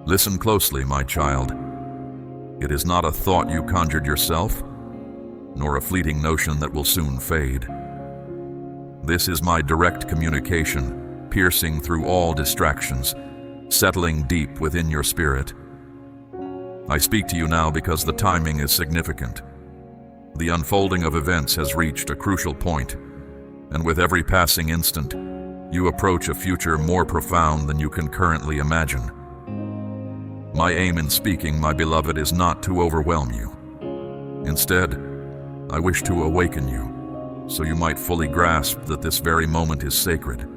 Listen closely, my child. It is not a thought you conjured yourself, nor a fleeting notion that will soon fade. This is my direct communication, piercing through all distractions, settling deep within your spirit. I speak to you now because the timing is significant. The unfolding of events has reached a crucial point, and with every passing instant, you approach a future more profound than you can currently imagine. My aim in speaking, my beloved, is not to overwhelm you. Instead, I wish to awaken you, so you might fully grasp that this very moment is sacred,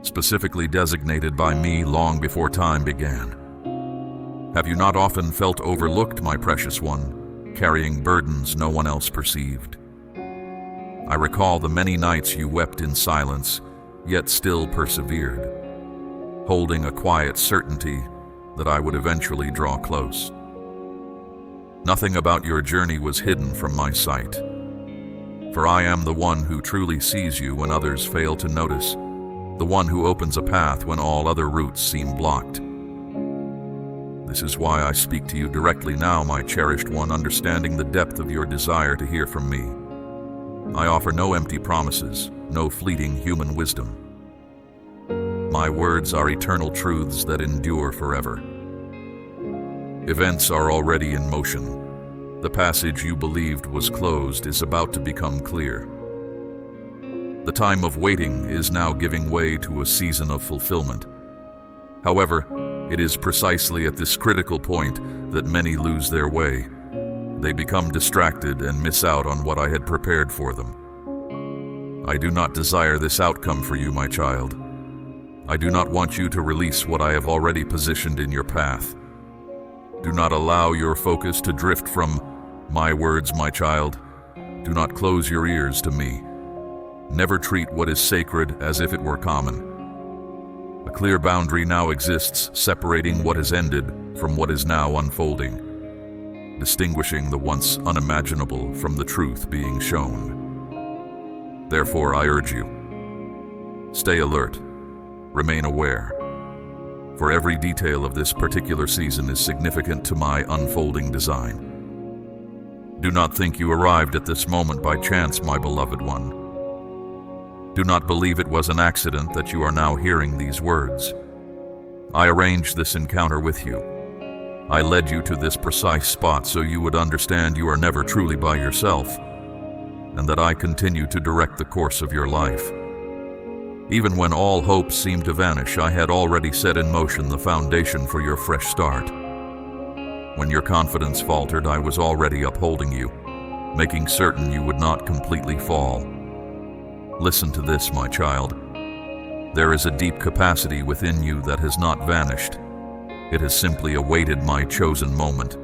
specifically designated by me long before time began. Have you not often felt overlooked, my precious one, carrying burdens no one else perceived? I recall the many nights you wept in silence, yet still persevered, holding a quiet certainty that I would eventually draw close. Nothing about your journey was hidden from my sight, for I am the one who truly sees you when others fail to notice, the one who opens a path when all other routes seem blocked. This is why I speak to you directly now, my cherished one, understanding the depth of your desire to hear from me. I offer no empty promises, no fleeting human wisdom. My words are eternal truths that endure forever. Events are already in motion. The passage you believed was closed is about to become clear. The time of waiting is now giving way to a season of fulfillment. However, it is precisely at this critical point that many lose their way. They become distracted and miss out on what I had prepared for them. I do not desire this outcome for you, my child. I do not want you to release what I have already positioned in your path. Do not allow your focus to drift from my words, my child. Do not close your ears to me. Never treat what is sacred as if it were common. A clear boundary now exists, separating what has ended from what is now unfolding, distinguishing the once unimaginable from the truth being shown. Therefore, I urge you, stay alert, remain aware, for every detail of this particular season is significant to my unfolding design. Do not think you arrived at this moment by chance, my beloved one. Do not believe it was an accident that you are now hearing these words. I arranged this encounter with you. I led you to this precise spot so you would understand you are never truly by yourself, and that I continue to direct the course of your life. Even when all hope seemed to vanish, I had already set in motion the foundation for your fresh start. When your confidence faltered, I was already upholding you, making certain you would not completely fall. Listen to this, my child. There is a deep capacity within you that has not vanished. It has simply awaited my chosen moment.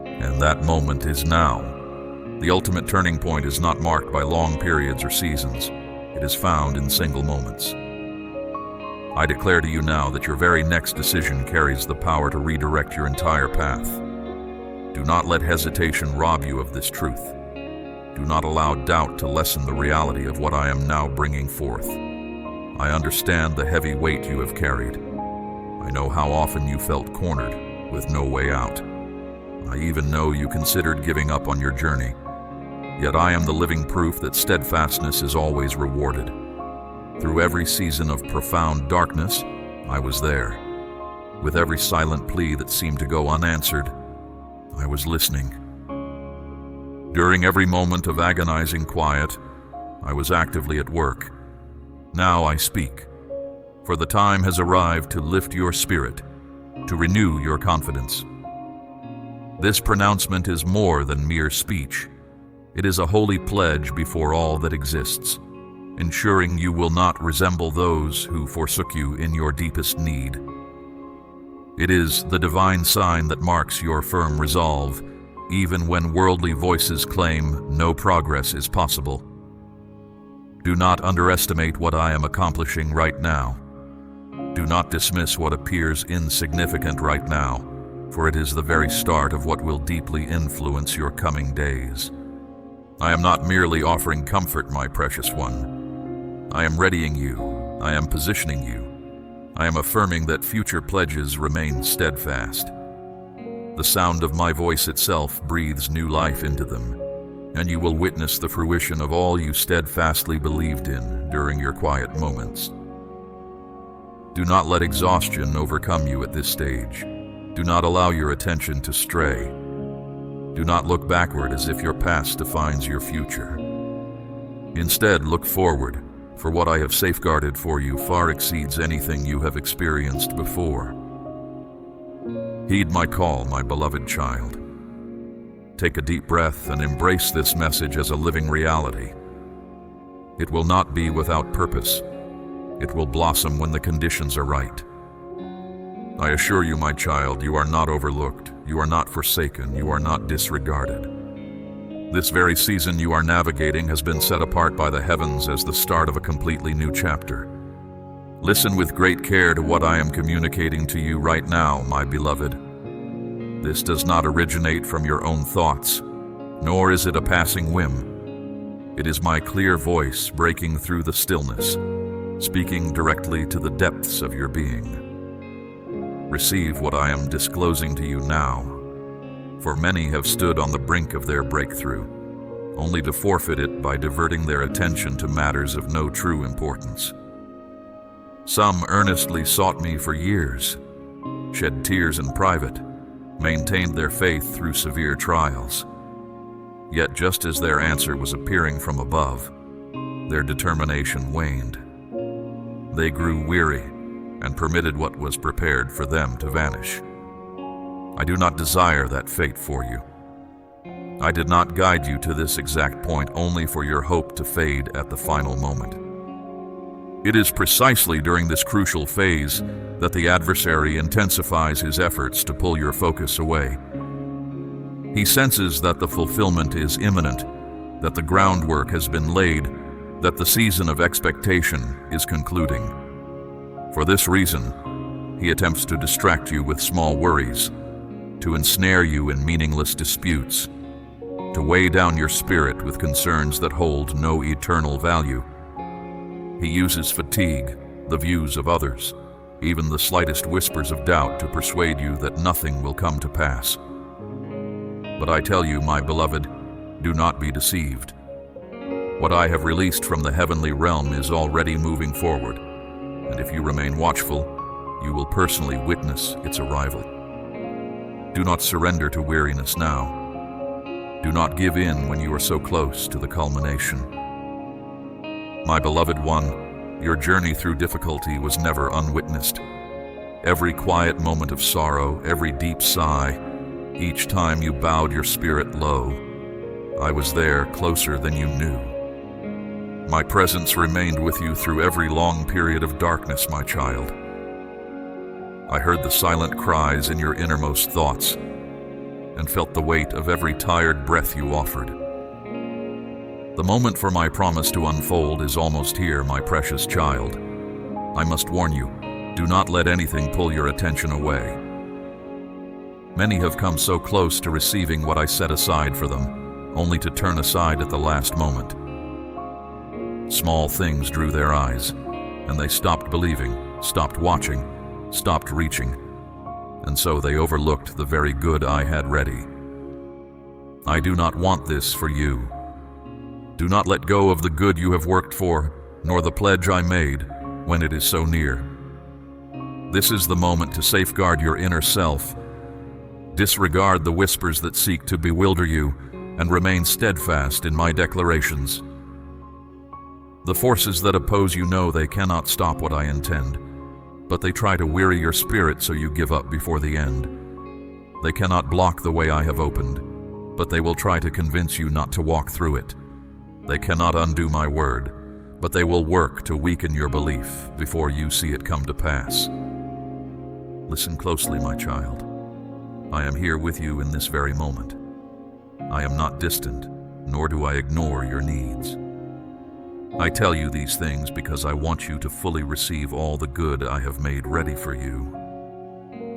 And that moment is now. The ultimate turning point is not marked by long periods or seasons. It is found in single moments. I declare to you now that your very next decision carries the power to redirect your entire path. Do not let hesitation rob you of this truth. Do not allow doubt to lessen the reality of what I am now bringing forth. I understand the heavy weight you have carried. I know how often you felt cornered, with no way out. I even know you considered giving up on your journey. Yet I am the living proof that steadfastness is always rewarded. Through every season of profound darkness, I was there. With every silent plea that seemed to go unanswered, I was listening. During every moment of agonizing quiet, I was actively at work. Now I speak, for the time has arrived to lift your spirit, to renew your confidence. This pronouncement is more than mere speech. It is a holy pledge before all that exists, ensuring you will not resemble those who forsook you in your deepest need. It is the divine sign that marks your firm resolve, even when worldly voices claim no progress is possible. Do not underestimate what I am accomplishing right now. Do not dismiss what appears insignificant right now, for it is the very start of what will deeply influence your coming days. I am not merely offering comfort, my precious one. I am readying you. I am positioning you. I am affirming that future pledges remain steadfast. The sound of my voice itself breathes new life into them, and you will witness the fruition of all you steadfastly believed in during your quiet moments. Do not let exhaustion overcome you at this stage. Do not allow your attention to stray. Do not look backward as if your past defines your future. Instead, look forward, for what I have safeguarded for you far exceeds anything you have experienced before. Heed my call, my beloved child. Take a deep breath and embrace this message as a living reality. It will not be without purpose. It will blossom when the conditions are right. I assure you, my child, you are not overlooked, you are not forsaken, you are not disregarded. This very season you are navigating has been set apart by the heavens as the start of a completely new chapter. Listen with great care to what I am communicating to you right now, my beloved. This does not originate from your own thoughts, nor is it a passing whim. It is my clear voice breaking through the stillness, speaking directly to the depths of your being. Receive what I am disclosing to you now, for many have stood on the brink of their breakthrough, only to forfeit it by diverting their attention to matters of no true importance. Some earnestly sought me for years, shed tears in private, maintained their faith through severe trials. Yet just as their answer was appearing from above, their determination waned. They grew weary and permitted what was prepared for them to vanish. I do not desire that fate for you. I did not guide you to this exact point only for your hope to fade at the final moment. It is precisely during this crucial phase that the adversary intensifies his efforts to pull your focus away. He senses that the fulfillment is imminent, that the groundwork has been laid, that the season of expectation is concluding. For this reason, he attempts to distract you with small worries, to ensnare you in meaningless disputes, to weigh down your spirit with concerns that hold no eternal value. He uses fatigue, the views of others, even the slightest whispers of doubt to persuade you that nothing will come to pass. But I tell you, my beloved, do not be deceived. What I have released from the heavenly realm is already moving forward, and if you remain watchful, you will personally witness its arrival. Do not surrender to weariness now. Do not give in when you are so close to the culmination. My beloved one, your journey through difficulty was never unwitnessed. Every quiet moment of sorrow, every deep sigh, each time you bowed your spirit low, I was there, closer than you knew. My presence remained with you through every long period of darkness, my child. I heard the silent cries in your innermost thoughts and felt the weight of every tired breath you offered. The moment for my promise to unfold is almost here, my precious child. I must warn you, do not let anything pull your attention away. Many have come so close to receiving what I set aside for them, only to turn aside at the last moment. Small things drew their eyes, and they stopped believing, stopped watching, stopped reaching, and so they overlooked the very good I had ready. I do not want this for you. Do not let go of the good you have worked for, nor the pledge I made when it is so near. This is the moment to safeguard your inner self. Disregard the whispers that seek to bewilder you, and remain steadfast in my declarations. The forces that oppose you know they cannot stop what I intend, but they try to weary your spirit so you give up before the end. They cannot block the way I have opened, but they will try to convince you not to walk through it. They cannot undo my word, but they will work to weaken your belief before you see it come to pass. Listen closely, my child. I am here with you in this very moment. I am not distant, nor do I ignore your needs. I tell you these things because I want you to fully receive all the good I have made ready for you.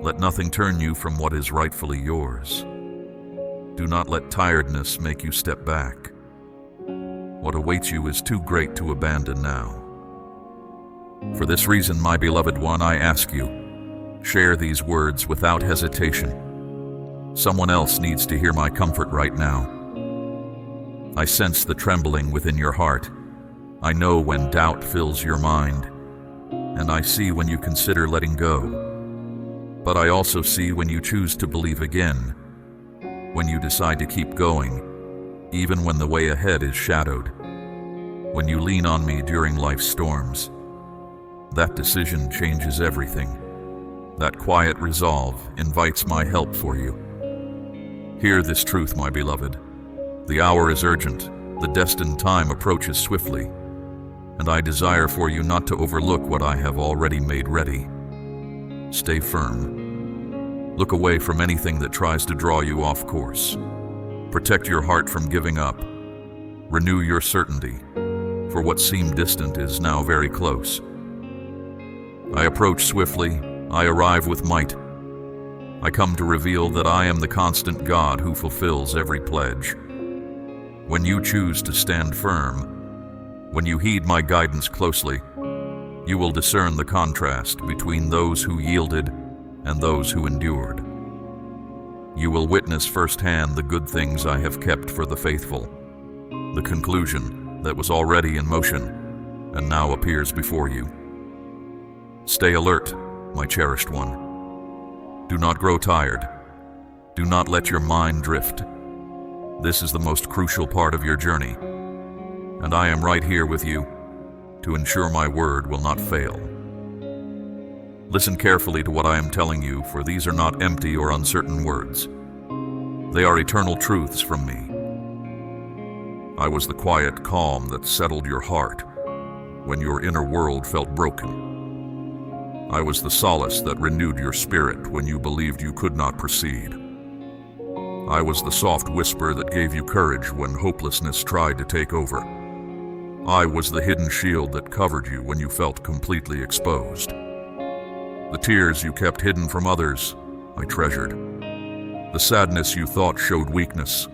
Let nothing turn you from what is rightfully yours. Do not let tiredness make you step back. What awaits you is too great to abandon now. For this reason, my beloved one, I ask you, share these words without hesitation. Someone else needs to hear my comfort right now. I sense the trembling within your heart. I know when doubt fills your mind, and I see when you consider letting go. But I also see when you choose to believe again, when you decide to keep going, even when the way ahead is shadowed, when you lean on me during life's storms. That decision changes everything. That quiet resolve invites my help for you. Hear this truth, my beloved. The hour is urgent, the destined time approaches swiftly, and I desire for you not to overlook what I have already made ready. Stay firm. Look away from anything that tries to draw you off course. Protect your heart from giving up. Renew your certainty, for what seemed distant is now very close. I approach swiftly, I arrive with might. I come to reveal that I am the constant God who fulfills every pledge. When you choose to stand firm, when you heed my guidance closely, you will discern the contrast between those who yielded and those who endured. You will witness firsthand the good things I have kept for the faithful, the conclusion that was already in motion and now appears before you. Stay alert, my cherished one. Do not grow tired. Do not let your mind drift. This is the most crucial part of your journey, and I am right here with you to ensure my word will not fail. Listen carefully to what I am telling you, for these are not empty or uncertain words. They are eternal truths from me. I was the quiet calm that settled your heart when your inner world felt broken. I was the solace that renewed your spirit when you believed you could not proceed. I was the soft whisper that gave you courage when hopelessness tried to take over. I was the hidden shield that covered you when you felt completely exposed. The tears you kept hidden from others, I treasured. The sadness you thought showed weakness,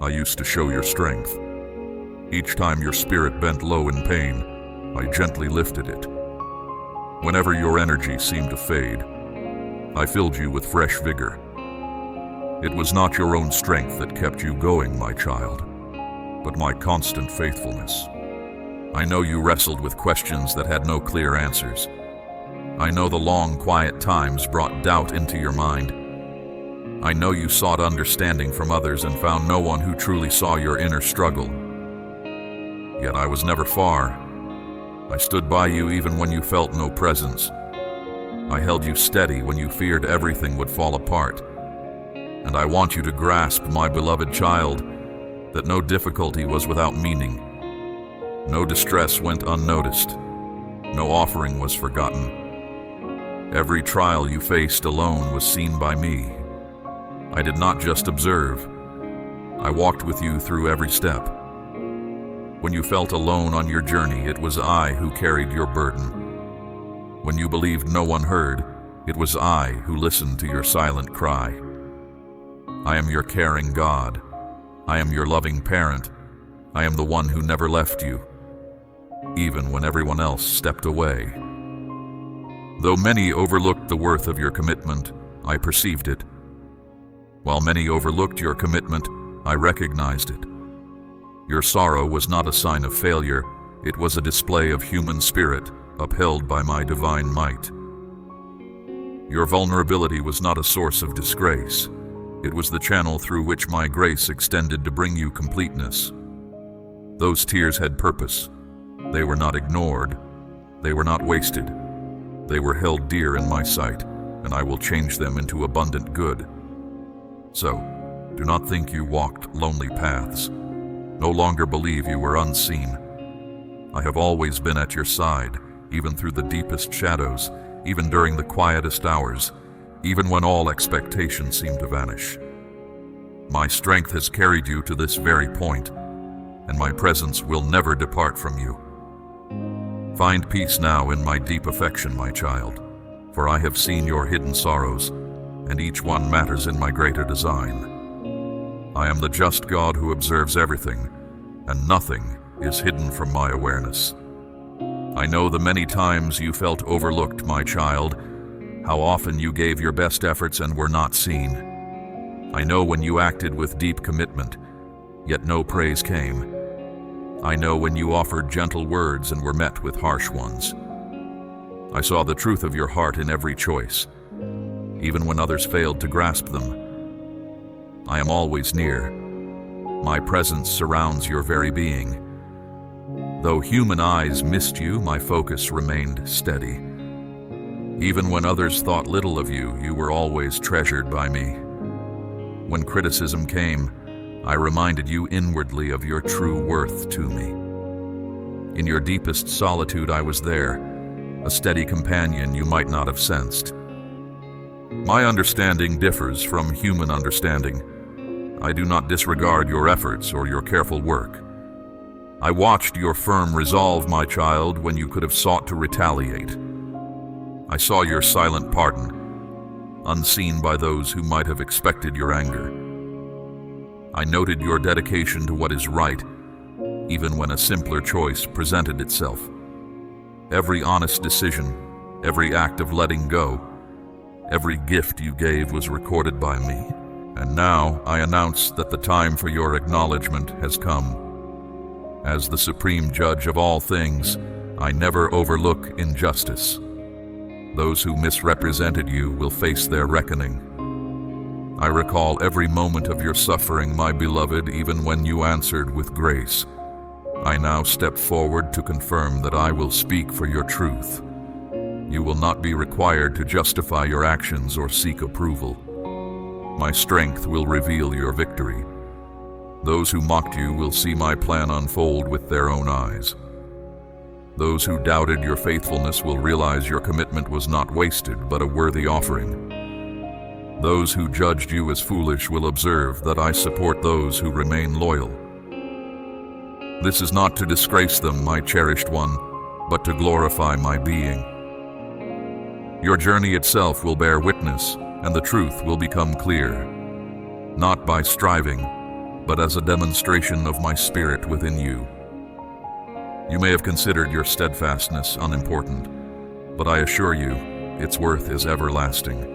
I used to show your strength. Each time your spirit bent low in pain, I gently lifted it. Whenever your energy seemed to fade, I filled you with fresh vigor. It was not your own strength that kept you going, my child, but my constant faithfulness. I know you wrestled with questions that had no clear answers. I know the long, quiet times brought doubt into your mind. I know you sought understanding from others and found no one who truly saw your inner struggle. Yet I was never far. I stood by you even when you felt no presence. I held you steady when you feared everything would fall apart. And I want you to grasp, my beloved child, that no difficulty was without meaning. No distress went unnoticed. No offering was forgotten. Every trial you faced alone was seen by me. I did not just observe. I walked with you through every step. When you felt alone on your journey, it was I who carried your burden. When you believed no one heard, it was I who listened to your silent cry. I am your caring God. I am your loving parent. I am the one who never left you, even when everyone else stepped away. Though many overlooked the worth of your commitment, I perceived it. While many overlooked your commitment, I recognized it. Your sorrow was not a sign of failure, it was a display of human spirit, upheld by my divine might. Your vulnerability was not a source of disgrace. It was the channel through which my grace extended to bring you completeness. Those tears had purpose. They were not ignored. They were not wasted. They were held dear in my sight, and I will change them into abundant good. So, do not think you walked lonely paths. No longer believe you were unseen. I have always been at your side, even through the deepest shadows, even during the quietest hours, even when all expectation seemed to vanish. My strength has carried you to this very point, and my presence will never depart from you. Find peace now in my deep affection, my child, for I have seen your hidden sorrows, and each one matters in my greater design. I am the just God who observes everything, and nothing is hidden from my awareness. I know the many times you felt overlooked, my child, how often you gave your best efforts and were not seen. I know when you acted with deep commitment, yet no praise came. I know when you offered gentle words and were met with harsh ones. I saw the truth of your heart in every choice, even when others failed to grasp them. I am always near. My presence surrounds your very being. Though human eyes missed you, my focus remained steady. Even when others thought little of you, you were always treasured by me. When criticism came, I reminded you inwardly of your true worth to me. In your deepest solitude, I was there, a steady companion you might not have sensed. My understanding differs from human understanding. I do not disregard your efforts or your careful work. I watched your firm resolve, my child, when you could have sought to retaliate. I saw your silent pardon, unseen by those who might have expected your anger. I noted your dedication to what is right, even when a simpler choice presented itself. Every honest decision, every act of letting go, every gift you gave was recorded by me. And now I announce that the time for your acknowledgement has come. As the supreme judge of all things, I never overlook injustice. Those who misrepresented you will face their reckoning. I recall every moment of your suffering, my beloved, even when you answered with grace. I now step forward to confirm that I will speak for your truth. You will not be required to justify your actions or seek approval. My strength will reveal your victory. Those who mocked you will see my plan unfold with their own eyes. Those who doubted your faithfulness will realize your commitment was not wasted, but a worthy offering. Those who judged you as foolish will observe that I support those who remain loyal. This is not to disgrace them, my cherished one, but to glorify my being. Your journey itself will bear witness, and the truth will become clear, not by striving, but as a demonstration of my spirit within you. You may have considered your steadfastness unimportant, but I assure you, its worth is everlasting.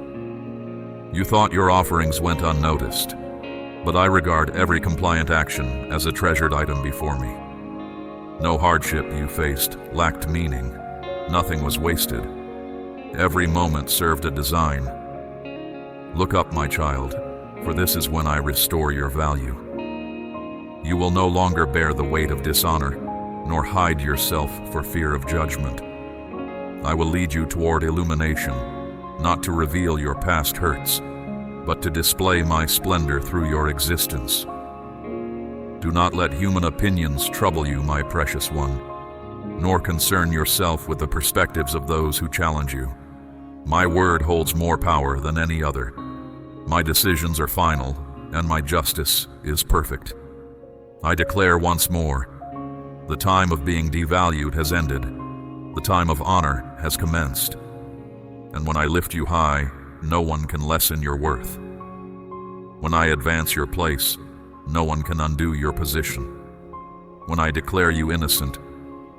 You thought your offerings went unnoticed, but I regard every compliant action as a treasured item before me. No hardship you faced lacked meaning. Nothing was wasted. Every moment served a design. Look up, my child, for this is when I restore your value. You will no longer bear the weight of dishonor, nor hide yourself for fear of judgment. I will lead you toward illumination, not to reveal your past hurts, but to display my splendor through your existence. Do not let human opinions trouble you, my precious one, nor concern yourself with the perspectives of those who challenge you. My word holds more power than any other. My decisions are final, and my justice is perfect. I declare once more, the time of being devalued has ended. The time of honor has commenced. And when I lift you high, no one can lessen your worth. When I advance your place, no one can undo your position. When I declare you innocent,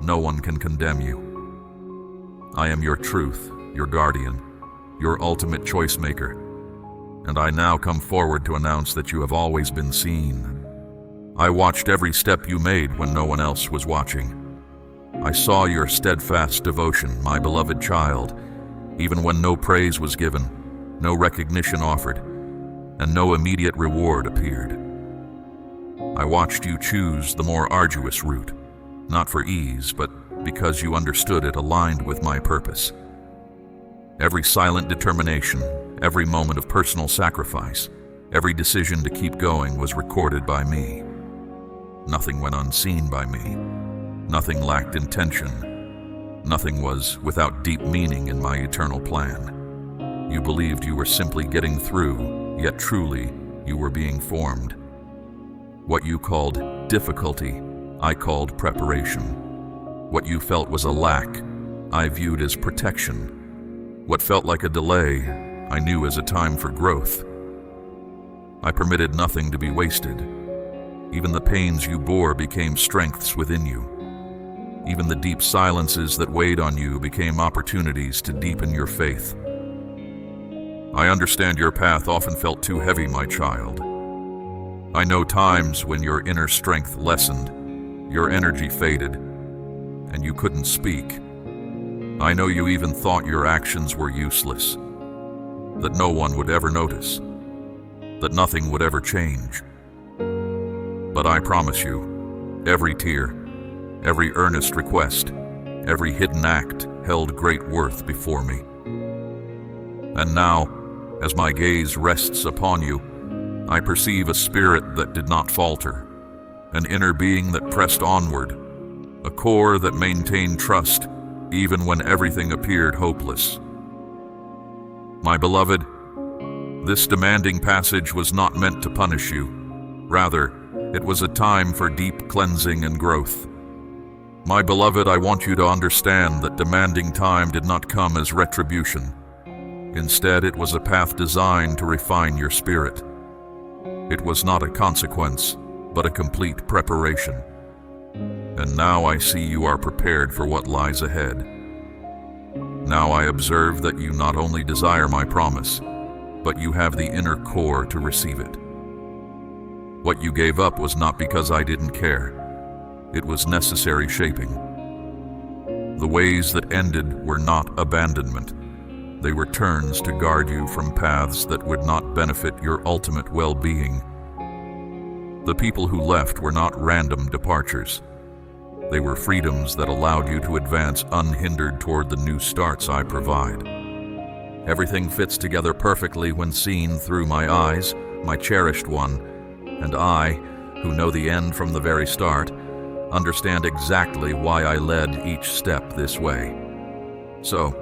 no one can condemn you. I am your truth, your guardian, your ultimate choice maker, and I now come forward to announce that you have always been seen. I watched every step you made when no one else was watching. I saw your steadfast devotion, my beloved child, even when no praise was given, no recognition offered, and no immediate reward appeared. I watched you choose the more arduous route, not for ease, but because you understood it aligned with my purpose. Every silent determination, every moment of personal sacrifice, every decision to keep going was recorded by me. Nothing went unseen by me. Nothing lacked intention. Nothing was without deep meaning in my eternal plan. You believed you were simply getting through, yet truly you were being formed. What you called difficulty, I called preparation. What you felt was a lack, I viewed as protection. What felt like a delay, I knew as a time for growth. I permitted nothing to be wasted. Even the pains you bore became strengths within you. Even the deep silences that weighed on you became opportunities to deepen your faith. I understand your path often felt too heavy, my child. I know times when your inner strength lessened, your energy faded, and you couldn't speak. I know you even thought your actions were useless, that no one would ever notice, that nothing would ever change. But I promise you, every tear, every earnest request, every hidden act held great worth before me. And now, as my gaze rests upon you, I perceive a spirit that did not falter, an inner being that pressed onward, a core that maintained trust even when everything appeared hopeless. My beloved, this demanding passage was not meant to punish you. Rather, it was a time for deep cleansing and growth. My beloved, I want you to understand that demanding time did not come as retribution. Instead, it was a path designed to refine your spirit. It was not a consequence, but a complete preparation. And now I see you are prepared for what lies ahead. Now I observe that you not only desire my promise, but you have the inner core to receive it. What you gave up was not because I didn't care. It was necessary shaping. The ways that ended were not abandonment. They were turns to guard you from paths that would not benefit your ultimate well-being. The people who left were not random departures. They were freedoms that allowed you to advance unhindered toward the new starts I provide. Everything fits together perfectly when seen through my eyes, my cherished one, and I, who know the end from the very start, understand exactly why I led each step this way. So,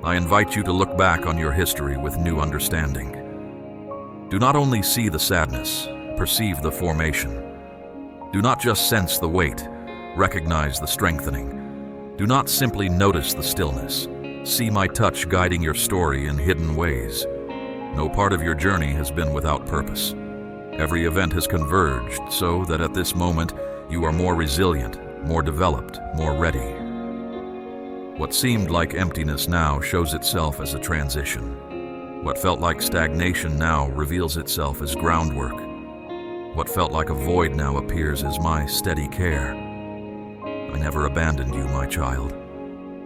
I invite you to look back on your history with new understanding. Do not only see the sadness, perceive the formation. Do not just sense the weight, recognize the strengthening. Do not simply notice the stillness. See my touch guiding your story in hidden ways. No part of your journey has been without purpose. Every event has converged so that at this moment you are more resilient, more developed, more ready. What seemed like emptiness now shows itself as a transition. What felt like stagnation now reveals itself as groundwork. What felt like a void now appears as my steady care. I never abandoned you, my child.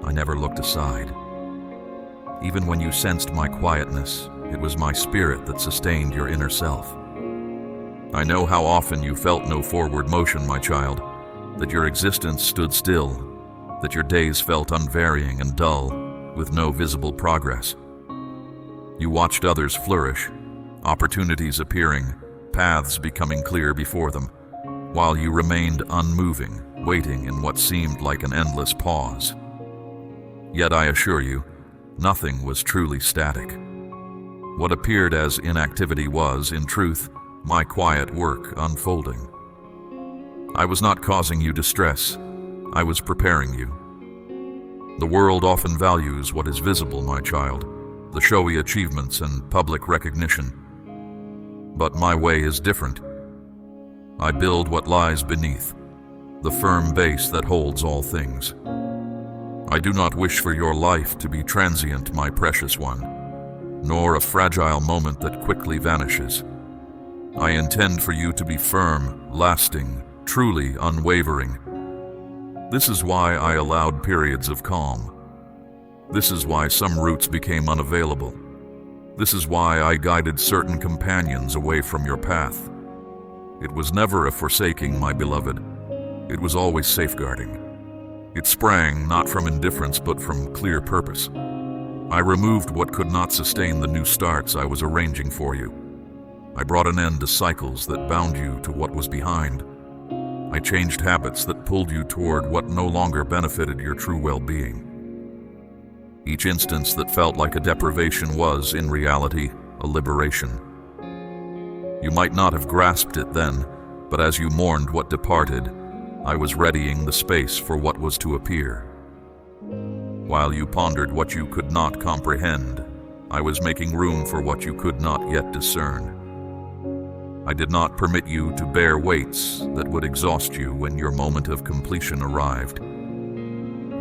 I never looked aside. Even when you sensed my quietness, it was my spirit that sustained your inner self. I know how often you felt no forward motion, my child, that your existence stood still, that your days felt unvarying and dull, with no visible progress. You watched others flourish, opportunities appearing, paths becoming clear before them, while you remained unmoving, waiting in what seemed like an endless pause. Yet I assure you, nothing was truly static. What appeared as inactivity was, in truth, my quiet work unfolding. I was not causing you distress. I was preparing you. The world often values what is visible, my child, the showy achievements and public recognition. But my way is different. I build what lies beneath, the firm base that holds all things. I do not wish for your life to be transient, my precious one, nor a fragile moment that quickly vanishes. I intend for you to be firm, lasting, truly unwavering. This is why I allowed periods of calm. This is why some routes became unavailable. This is why I guided certain companions away from your path. It was never a forsaking, my beloved. It was always safeguarding. It sprang not from indifference but from clear purpose. I removed what could not sustain the new starts I was arranging for you. I brought an end to cycles that bound you to what was behind. I changed habits that pulled you toward what no longer benefited your true well-being. Each instance that felt like a deprivation was, in reality, a liberation. You might not have grasped it then, but as you mourned what departed, I was readying the space for what was to appear. While you pondered what you could not comprehend, I was making room for what you could not yet discern. I did not permit you to bear weights that would exhaust you when your moment of completion arrived.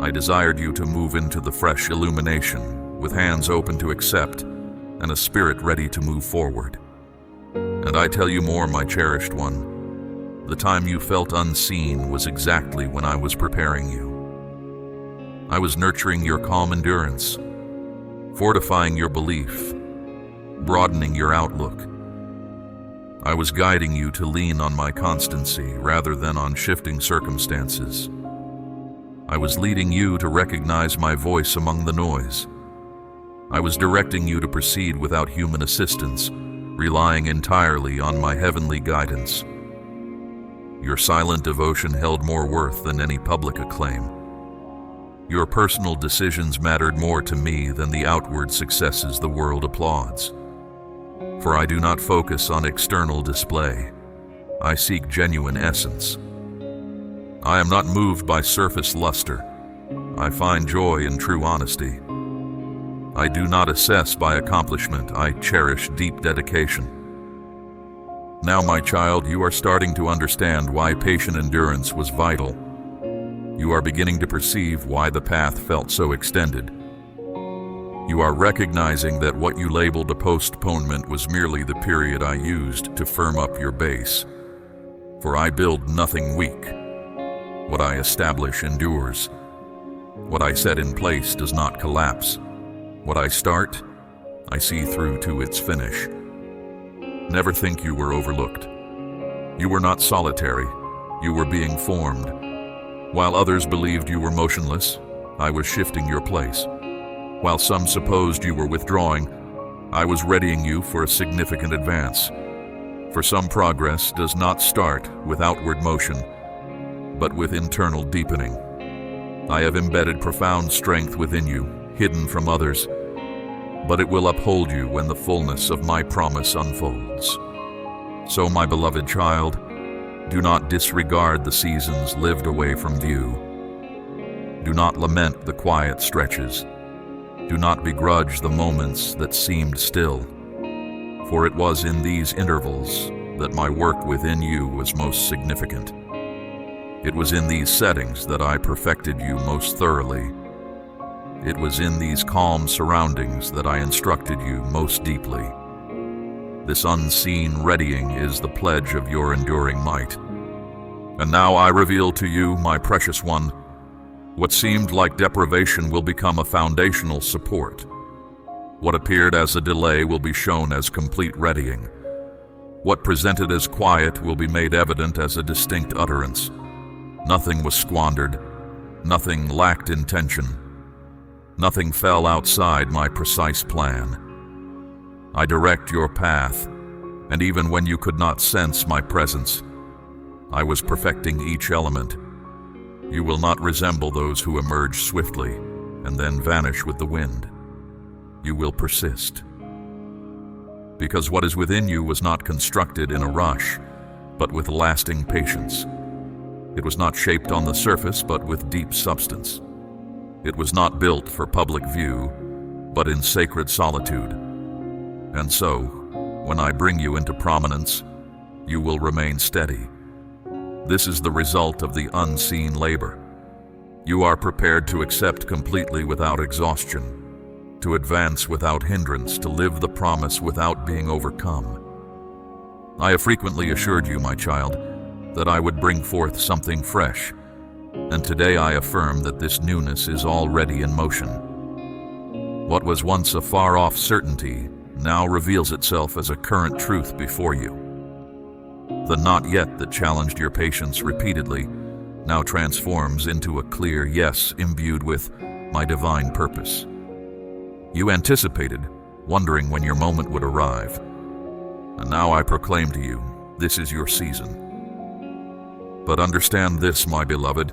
I desired you to move into the fresh illumination, with hands open to accept, and a spirit ready to move forward. And I tell you more, my cherished one, the time you felt unseen was exactly when I was preparing you. I was nurturing your calm endurance, fortifying your belief, broadening your outlook. I was guiding you to lean on my constancy rather than on shifting circumstances. I was leading you to recognize my voice among the noise. I was directing you to proceed without human assistance, relying entirely on my heavenly guidance. Your silent devotion held more worth than any public acclaim. Your personal decisions mattered more to me than the outward successes the world applauds. For I do not focus on external display. I seek genuine essence. I am not moved by surface luster. I find joy in true honesty. I do not assess by accomplishment. I cherish deep dedication. Now, my child, you are starting to understand why patient endurance was vital. You are beginning to perceive why the path felt so extended. You are recognizing that what you labeled a postponement was merely the period I used to firm up your base. For I build nothing weak. What I establish endures. What I set in place does not collapse. What I start, I see through to its finish. Never think you were overlooked. You were not solitary. You were being formed. While others believed you were motionless, I was shifting your place. While some supposed you were withdrawing, I was readying you for a significant advance. For some progress does not start with outward motion, but with internal deepening. I have embedded profound strength within you, hidden from others, but it will uphold you when the fullness of my promise unfolds. So, my beloved child, do not disregard the seasons lived away from view. Do not lament the quiet stretches. Do not begrudge the moments that seemed still, for it was in these intervals that my work within you was most significant. It was in these settings that I perfected you most thoroughly. It was in these calm surroundings that I instructed you most deeply. This unseen readying is the pledge of your enduring might. And now I reveal to you, my precious one, what seemed like deprivation will become a foundational support. What appeared as a delay will be shown as complete readying. What presented as quiet will be made evident as a distinct utterance. Nothing was squandered. Nothing lacked intention. Nothing fell outside my precise plan. I direct your path, and even when you could not sense my presence, I was perfecting each element. You will not resemble those who emerge swiftly and then vanish with the wind. You will persist. Because what is within you was not constructed in a rush, but with lasting patience. It was not shaped on the surface, but with deep substance. It was not built for public view, but in sacred solitude. And so, when I bring you into prominence, you will remain steady. This is the result of the unseen labor. You are prepared to accept completely without exhaustion, to advance without hindrance, to live the promise without being overcome. I have frequently assured you, my child, that I would bring forth something fresh, and today I affirm that this newness is already in motion. What was once a far-off certainty now reveals itself as a current truth before you. The not yet that challenged your patience repeatedly now transforms into a clear yes imbued with my divine purpose. You anticipated, wondering when your moment would arrive, and now I proclaim to you, this is your season. But understand this, my beloved,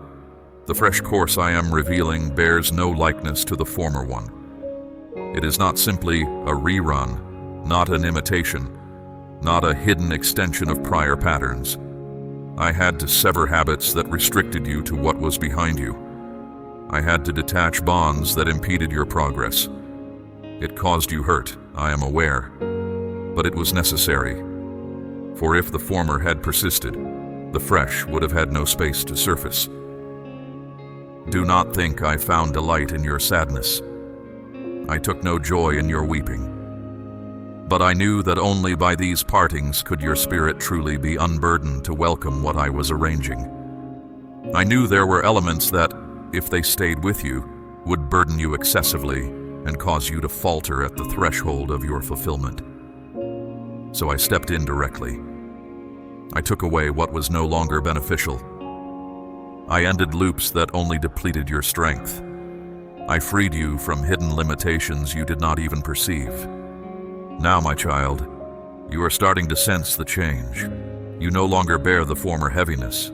the fresh course I am revealing bears no likeness to the former one. It is not simply a rerun, not an imitation, not a hidden extension of prior patterns. I had to sever habits that restricted you to what was behind you. I had to detach bonds that impeded your progress. It caused you hurt, I am aware, but it was necessary. For if the former had persisted, the fresh would have had no space to surface. Do not think I found delight in your sadness. I took no joy in your weeping. But I knew that only by these partings could your spirit truly be unburdened to welcome what I was arranging. I knew there were elements that, if they stayed with you, would burden you excessively and cause you to falter at the threshold of your fulfillment. So I stepped in directly. I took away what was no longer beneficial. I ended loops that only depleted your strength. I freed you from hidden limitations you did not even perceive. Now, my child, you are starting to sense the change. You no longer bear the former heaviness.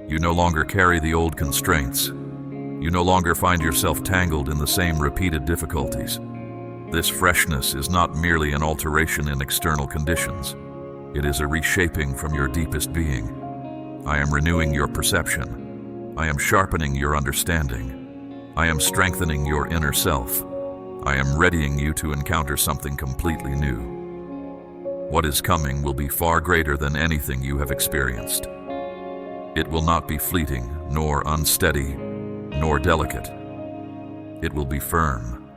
You no longer carry the old constraints. You no longer find yourself tangled in the same repeated difficulties. This freshness is not merely an alteration in external conditions. It is a reshaping from your deepest being. I am renewing your perception. I am sharpening your understanding. I am strengthening your inner self. I am readying you to encounter something completely new. What is coming will be far greater than anything you have experienced. It will not be fleeting, nor unsteady, nor delicate. It will be firm,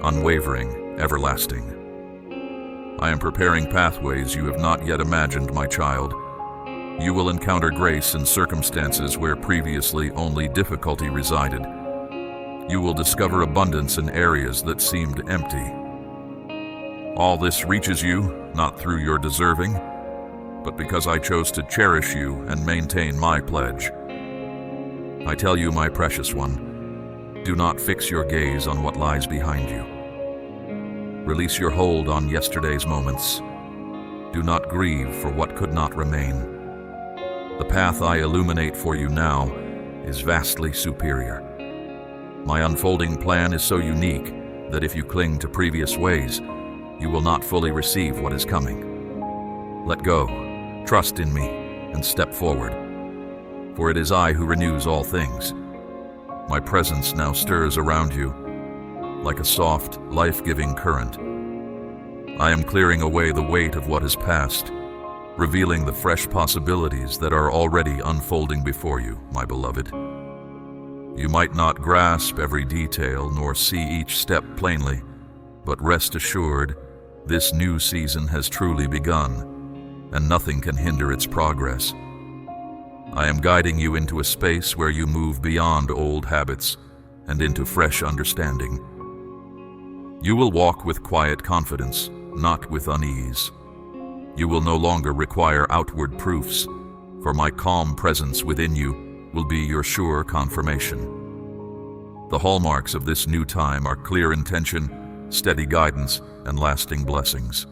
unwavering, everlasting. I am preparing pathways you have not yet imagined, my child. You will encounter grace in circumstances where previously only difficulty resided. You will discover abundance in areas that seemed empty. All this reaches you, not through your deserving, but because I chose to cherish you and maintain my pledge. I tell you, my precious one, do not fix your gaze on what lies behind you. Release your hold on yesterday's moments. Do not grieve for what could not remain. The path I illuminate for you now is vastly superior. My unfolding plan is so unique that if you cling to previous ways, you will not fully receive what is coming. Let go, trust in me, and step forward. For it is I who renews all things. My presence now stirs around you like a soft, life-giving current. I am clearing away the weight of what has passed, revealing the fresh possibilities that are already unfolding before you, my beloved. You might not grasp every detail nor see each step plainly, but rest assured, this new season has truly begun, and nothing can hinder its progress. I am guiding you into a space where you move beyond old habits and into fresh understanding. You will walk with quiet confidence, not with unease. You will no longer require outward proofs, for my calm presence within you will be your sure confirmation. The hallmarks of this new time are clear intention, steady guidance, and lasting blessings.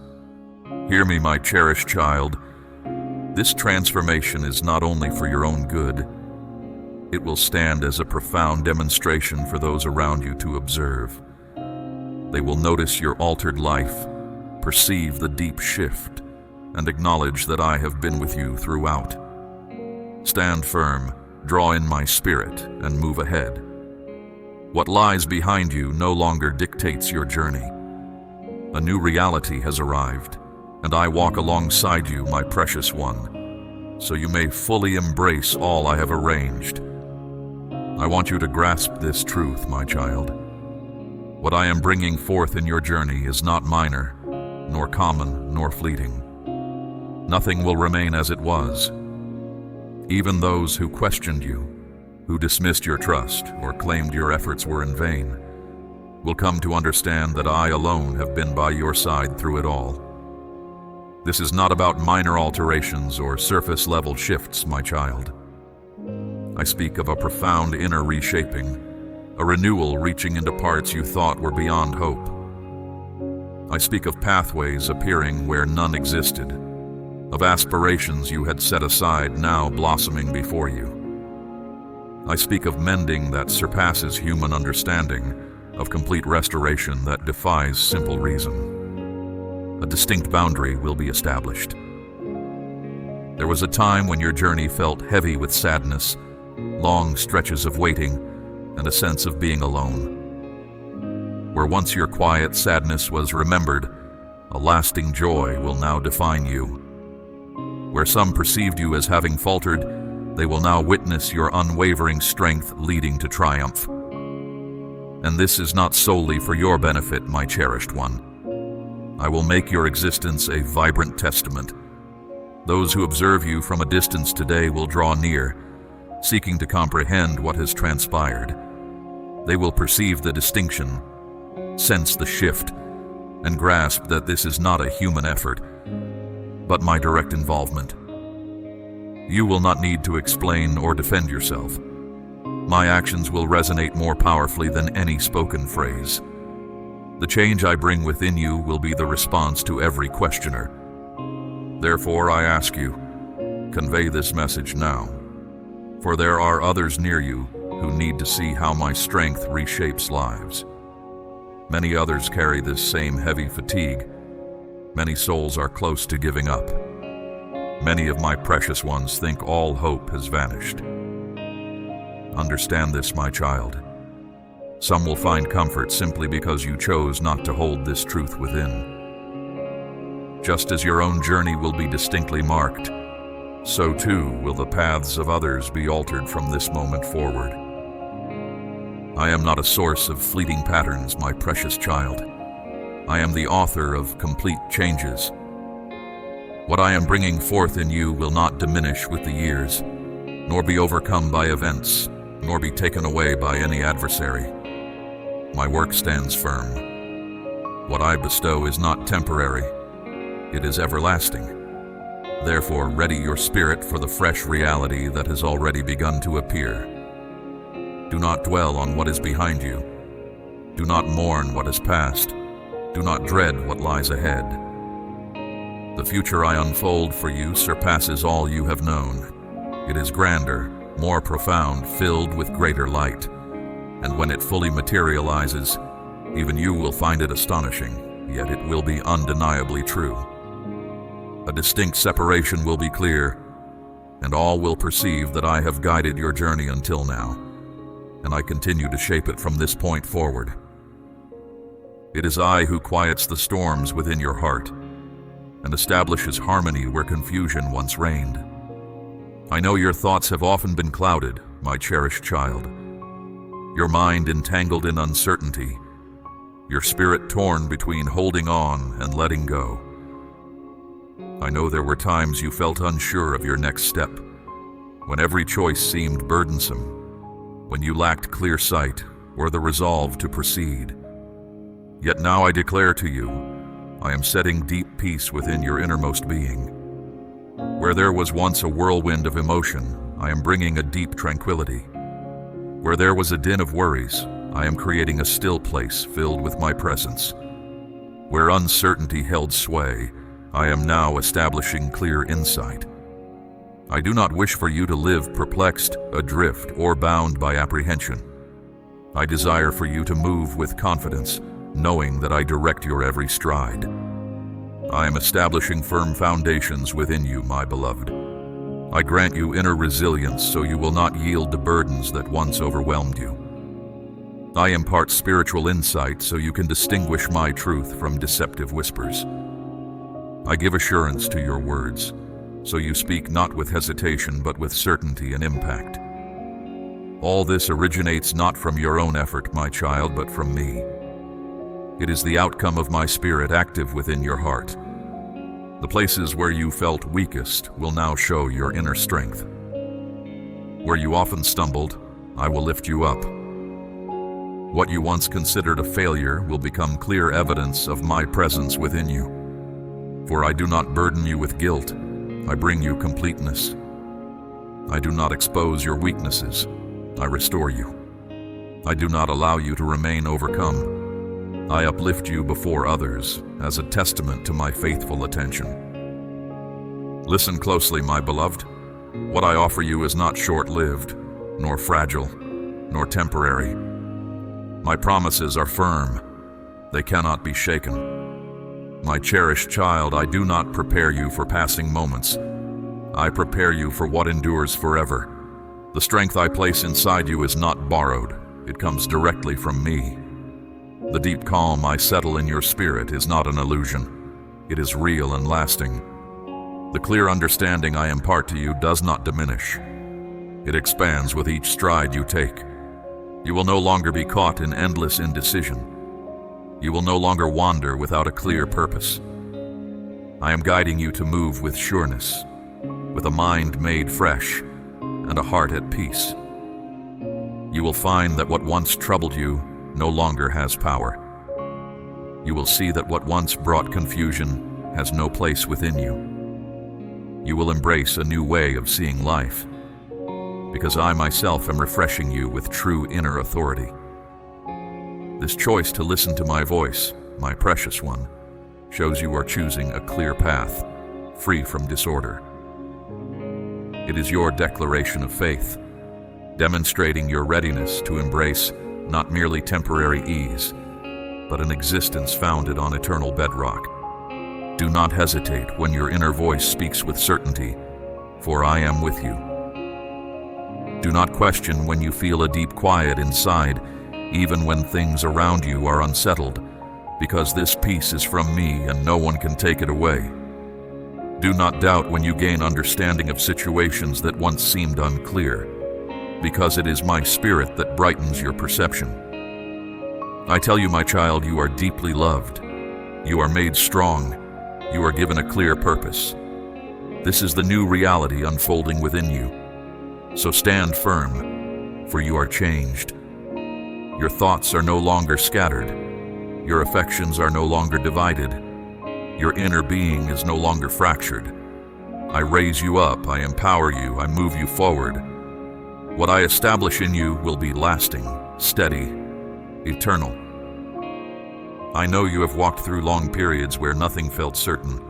Hear me, my cherished child. This transformation is not only for your own good, it will stand as a profound demonstration for those around you to observe. They will notice your altered life, perceive the deep shift, and acknowledge that I have been with you throughout. Stand firm, draw in my spirit, and move ahead. What lies behind you no longer dictates your journey. A new reality has arrived, and I walk alongside you, my precious one, so you may fully embrace all I have arranged. I want you to grasp this truth, my child. What I am bringing forth in your journey is not minor, nor common, nor fleeting. Nothing will remain as it was. Even those who questioned you, who dismissed your trust or claimed your efforts were in vain, will come to understand that I alone have been by your side through it all. This is not about minor alterations or surface-level shifts, my child. I speak of a profound inner reshaping, a renewal reaching into parts you thought were beyond hope. I speak of pathways appearing where none existed, of aspirations you had set aside now blossoming before you. I speak of mending that surpasses human understanding, of complete restoration that defies simple reason. A distinct boundary will be established. There was a time when your journey felt heavy with sadness, long stretches of waiting, and a sense of being alone. Where once your quiet sadness was remembered, a lasting joy will now define you. Where some perceived you as having faltered, They will now witness your unwavering strength leading to triumph. And this is not solely for your benefit, my cherished one. I will make your existence a vibrant testament. Those who observe you from a distance today will draw near, seeking to comprehend what has transpired. They will perceive the distinction, sense the shift, and grasp that this is not a human effort, but my direct involvement. You will not need to explain or defend yourself. My actions will resonate more powerfully than any spoken phrase. The change I bring within you will be the response to every questioner. Therefore, I ask you, convey this message now, for there are others near you who need to see how my strength reshapes lives. Many others carry this same heavy fatigue. Many souls are close to giving up. Many of my precious ones think all hope has vanished. Understand this, my child. Some will find comfort simply because you chose not to hold this truth within. Just as your own journey will be distinctly marked, so too will the paths of others be altered from this moment forward. I am not a source of fleeting patterns, my precious child. I am the author of complete changes. What I am bringing forth in you will not diminish with the years, nor be overcome by events, nor be taken away by any adversary. My work stands firm. What I bestow is not temporary. It is everlasting. Therefore, ready your spirit for the fresh reality that has already begun to appear. Do not dwell on what is behind you. Do not mourn what is past. Do not dread what lies ahead. The future I unfold for you surpasses all you have known. It is grander, more profound, filled with greater light. And when it fully materializes, even you will find it astonishing, yet it will be undeniably true. A distinct separation will be clear, and all will perceive that I have guided your journey until now, and I continue to shape it from this point forward. It is I who quiets the storms within your heart and establishes harmony where confusion once reigned. I know your thoughts have often been clouded, my cherished child. Your mind entangled in uncertainty, your spirit torn between holding on and letting go. I know there were times you felt unsure of your next step, when every choice seemed burdensome, when you lacked clear sight or the resolve to proceed. Yet now I declare to you, I am setting deep peace within your innermost being. Where there was once a whirlwind of emotion, I am bringing a deep tranquility. Where there was a din of worries, I am creating a still place filled with my presence. Where uncertainty held sway, I am now establishing clear insight. I do not wish for you to live perplexed, adrift, or bound by apprehension. I desire for you to move with confidence, knowing that I direct your every stride. I am establishing firm foundations within you, my beloved. I grant you inner resilience so you will not yield to burdens that once overwhelmed you. I impart spiritual insight so you can distinguish my truth from deceptive whispers. I give assurance to your words, so you speak not with hesitation but with certainty and impact. All this originates not from your own effort, my child, but from me. It is the outcome of my spirit active within your heart. The places where you felt weakest will now show your inner strength. Where you often stumbled, I will lift you up. What you once considered a failure will become clear evidence of my presence within you. For I do not burden you with guilt, I bring you completeness. I do not expose your weaknesses, I restore you. I do not allow you to remain overcome. I uplift you before others as a testament to my faithful attention. Listen closely, my beloved. What I offer you is not short-lived, nor fragile, nor temporary. My promises are firm. They cannot be shaken. My cherished child, I do not prepare you for passing moments. I prepare you for what endures forever. The strength I place inside you is not borrowed. It comes directly from me. The deep calm I settle in your spirit is not an illusion. It is real and lasting. The clear understanding I impart to you does not diminish. It expands with each stride you take. You will no longer be caught in endless indecision. You will no longer wander without a clear purpose. I am guiding you to move with sureness, with a mind made fresh and a heart at peace. You will find that what once troubled you no longer has power. You will see that what once brought confusion has no place within you. You will embrace a new way of seeing life, because I myself am refreshing you with true inner authority. This choice to listen to my voice, my precious one, shows you are choosing a clear path, free from disorder. It is your declaration of faith, demonstrating your readiness to embrace not merely temporary ease, but an existence founded on eternal bedrock. Do not hesitate when your inner voice speaks with certainty, for I am with you. Do not question when you feel a deep quiet inside, even when things around you are unsettled, because this peace is from me and no one can take it away. Do not doubt when you gain understanding of situations that once seemed unclear, because it is my spirit that brightens your perception. I tell you, my child, you are deeply loved. You are made strong. You are given a clear purpose. This is the new reality unfolding within you. So stand firm, for you are changed. Your thoughts are no longer scattered. Your affections are no longer divided. Your inner being is no longer fractured. I raise you up, I empower you, I move you forward. What I establish in you will be lasting, steady, eternal. I know you have walked through long periods where nothing felt certain.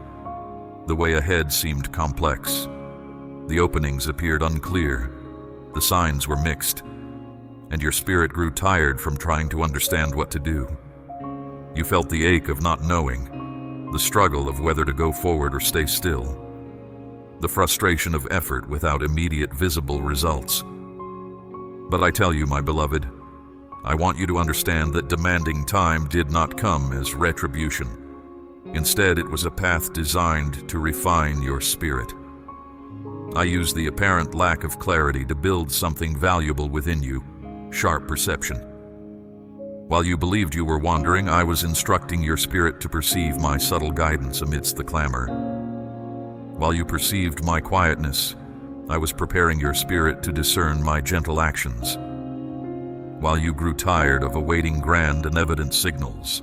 The way ahead seemed complex. The openings appeared unclear. The signs were mixed. And your spirit grew tired from trying to understand what to do. You felt the ache of not knowing, the struggle of whether to go forward or stay still, the frustration of effort without immediate visible results. But I tell you, my beloved, I want you to understand that demanding time did not come as retribution. Instead, it was a path designed to refine your spirit. I used the apparent lack of clarity to build something valuable within you, sharp perception. While you believed you were wandering, I was instructing your spirit to perceive my subtle guidance amidst the clamor. While you perceived my quietness, I was preparing your spirit to discern my gentle actions. While you grew tired of awaiting grand and evident signals,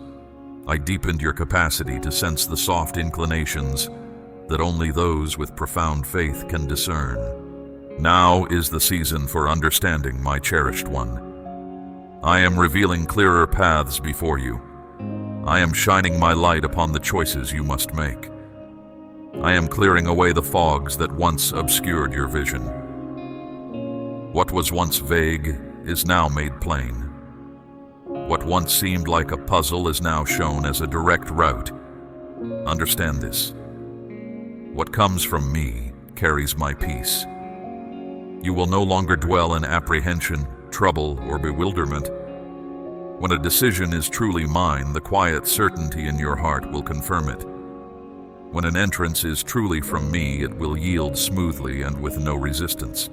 I deepened your capacity to sense the soft inclinations that only those with profound faith can discern. Now is the season for understanding, my cherished one. I am revealing clearer paths before you. I am shining my light upon the choices you must make. I am clearing away the fogs that once obscured your vision. What was once vague is now made plain. What once seemed like a puzzle is now shown as a direct route. Understand this. What comes from me carries my peace. You will no longer dwell in apprehension, trouble, or bewilderment. When a decision is truly mine, the quiet certainty in your heart will confirm it. When an entrance is truly from me, it will yield smoothly and with no resistance.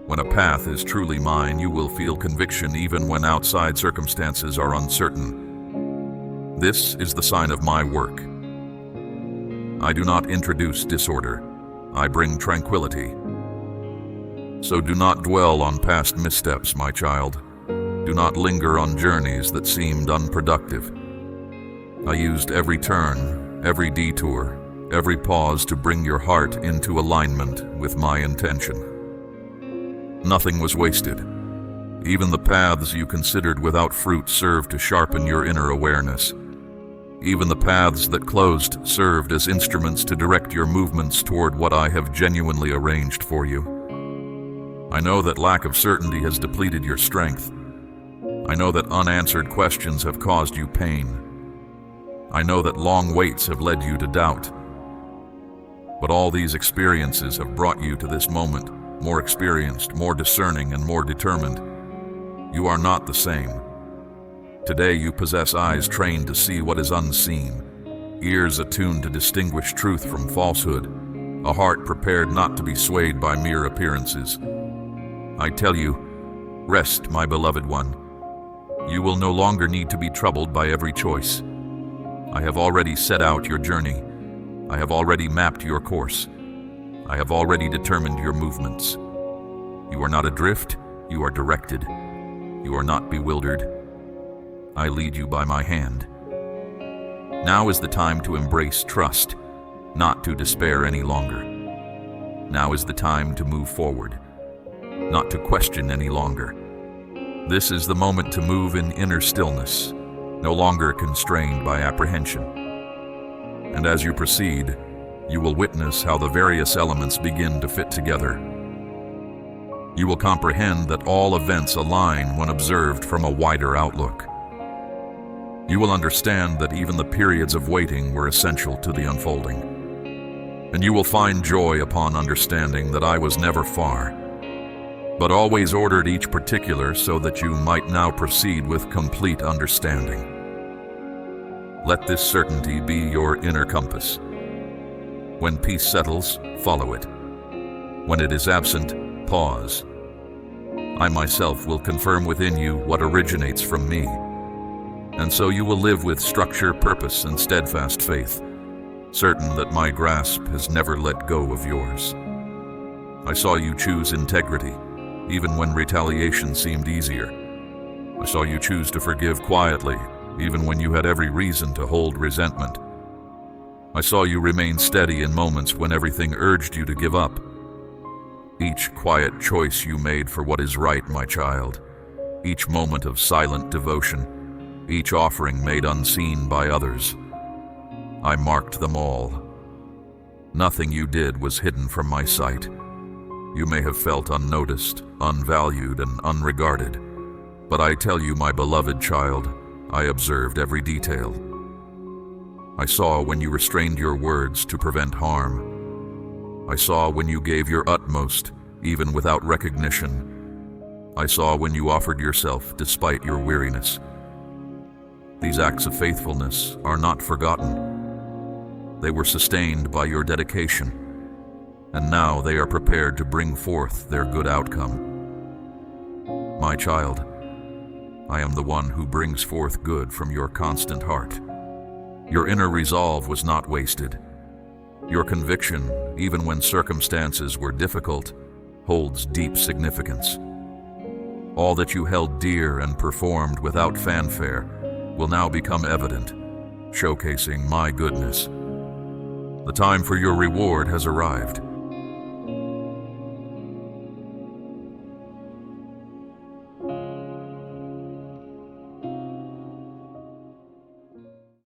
When a path is truly mine, you will feel conviction even when outside circumstances are uncertain. This is the sign of my work. I do not introduce disorder. I bring tranquility. So do not dwell on past missteps, my child. Do not linger on journeys that seemed unproductive. I used every turn, every detour, every pause to bring your heart into alignment with my intention. Nothing was wasted. Even the paths you considered without fruit served to sharpen your inner awareness. Even the paths that closed served as instruments to direct your movements toward what I have genuinely arranged for you. I know that lack of certainty has depleted your strength. I know that unanswered questions have caused you pain. I know that long waits have led you to doubt. But all these experiences have brought you to this moment, more experienced, more discerning, and more determined. You are not the same. Today you possess eyes trained to see what is unseen, ears attuned to distinguish truth from falsehood, a heart prepared not to be swayed by mere appearances. I tell you, rest, my beloved one. You will no longer need to be troubled by every choice. I have already set out your journey. I have already mapped your course. I have already determined your movements. You are not adrift, you are directed. You are not bewildered. I lead you by my hand. Now is the time to embrace trust, not to despair any longer. Now is the time to move forward, not to question any longer. This is the moment to move in inner stillness, no longer constrained by apprehension. And as you proceed, you will witness how the various elements begin to fit together. You will comprehend that all events align when observed from a wider outlook. You will understand that even the periods of waiting were essential to the unfolding. And you will find joy upon understanding that I was never far, but always ordered each particular so that you might now proceed with complete understanding. Let this certainty be your inner compass. When peace settles, follow it. When it is absent, pause. I myself will confirm within you what originates from me, and so you will live with structure, purpose, and steadfast faith, certain that my grasp has never let go of yours. I saw you choose integrity, even when retaliation seemed easier. I saw you choose to forgive quietly, even when you had every reason to hold resentment. I saw you remain steady in moments when everything urged you to give up. Each quiet choice you made for what is right, my child. Each moment of silent devotion. Each offering made unseen by others. I marked them all. Nothing you did was hidden from my sight. You may have felt unnoticed, unvalued, and unregarded, but I tell you, my beloved child, I observed every detail. I saw when you restrained your words to prevent harm. I saw when you gave your utmost, even without recognition. I saw when you offered yourself despite your weariness. These acts of faithfulness are not forgotten. They were sustained by your dedication, and now they are prepared to bring forth their good outcome. My child, I am the one who brings forth good from your constant heart. Your inner resolve was not wasted. Your conviction, even when circumstances were difficult, holds deep significance. All that you held dear and performed without fanfare will now become evident, showcasing my goodness. The time for your reward has arrived.